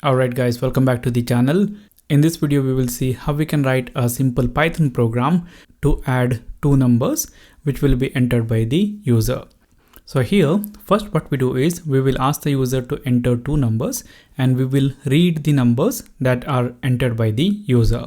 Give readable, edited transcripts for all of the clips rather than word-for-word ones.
Alright guys, welcome back to the channel. In this video we will see how we can write a simple Python program to add two numbers which will be entered by the user. So here first what we do is we will ask the user to enter two numbers and we will read the numbers that are entered by the user.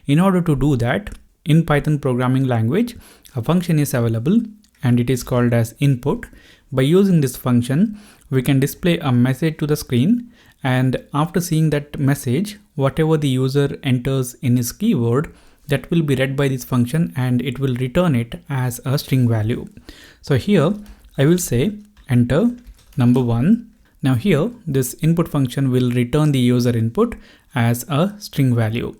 In order to do that, in Python programming language, a function is available and it is called as input. By using this function, we can display a message to the screen, and after seeing that message, whatever the user enters in his keyword, that will be read by this function and it will return it as a string value. So here I will say enter number 1. Now here this input function will return the user input as a string value.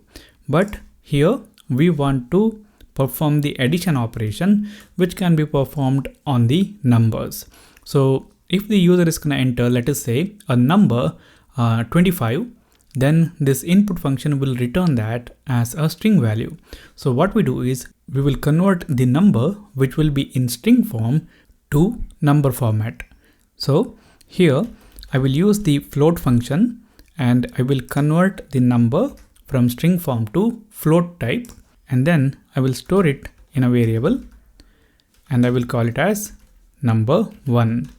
But here we want to perform the addition operation which can be performed on the numbers. So if the user is going to enter, let us say, a number 25, then this input function will return that as a string value. So what we do is we will convert the number which will be in string form to number format. So here I will use the float function and I will convert the number from string form to float type, and then I will store it in a variable and I will call it as number 1.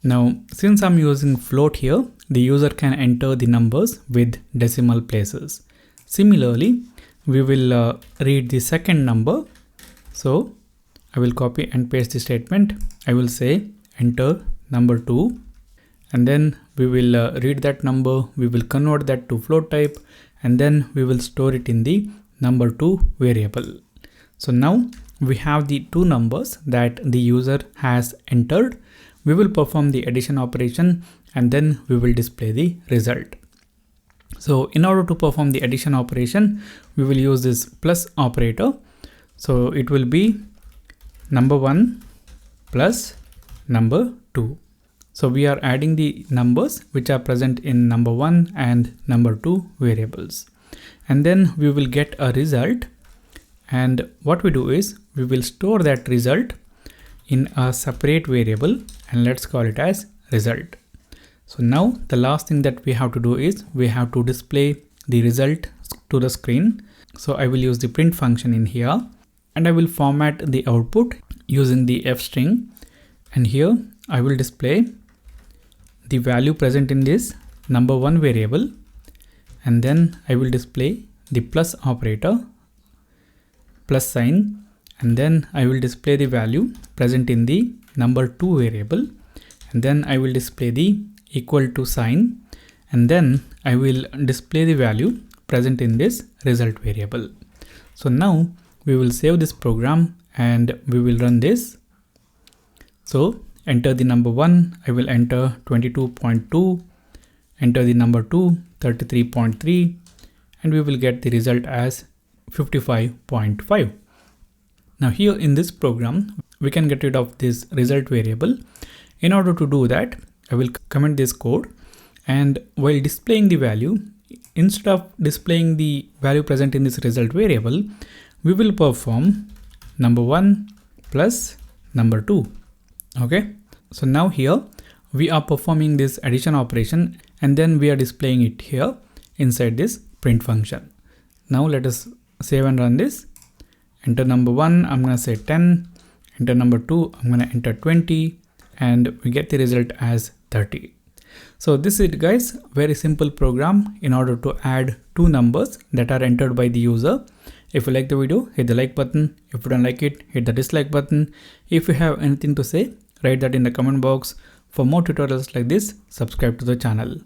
Now, since I'm using float here, the user can enter the numbers with decimal places. Similarly, we will read the second number. So I will copy and paste the statement. I will say enter number 2, and then we will read that number. We will convert that to float type, and then we will store it in the number 2 variable. So now we have the two numbers that the user has entered. We will perform the addition operation and then we will display the result. So in order to perform the addition operation, we will use this plus operator. So it will be number 1 plus number 2. So we are adding the numbers which are present in number 1 and number 2 variables. And then we will get a result. And what we do is we will store that result in a separate variable and let's call it as result. So now the last thing that we have to do is we have to display the result to the screen. So I will use the print function in here and I will format the output using the f string, and here I will display the value present in this number 1 variable, and then I will display the plus operator, plus sign, and then I will display the value present in the number 2 variable, and then I will display the equal to sign, and then I will display the value present in this result variable. So now we will save this program and we will run this. So enter the number 1, I will enter 22.2, enter the number 2, 33.3, and we will get the result as 55.5. Now here in this program, we can get rid of this result variable. In order to do that, I will comment this code, and while displaying the value, instead of displaying the value present in this result variable, we will perform number 1 plus number 2. Okay. So now here we are performing this addition operation and then we are displaying it here inside this print function. Now let us save and run this. Enter number 1, I'm going to say 10, enter number 2, I'm going to enter 20, and we get the result as 30. So this is it guys, very simple program in order to add two numbers that are entered by the user. If you like the video, hit the like button. If you don't like it, hit the dislike button. If you have anything to say, write that in the comment box. For more tutorials like this, subscribe to the channel.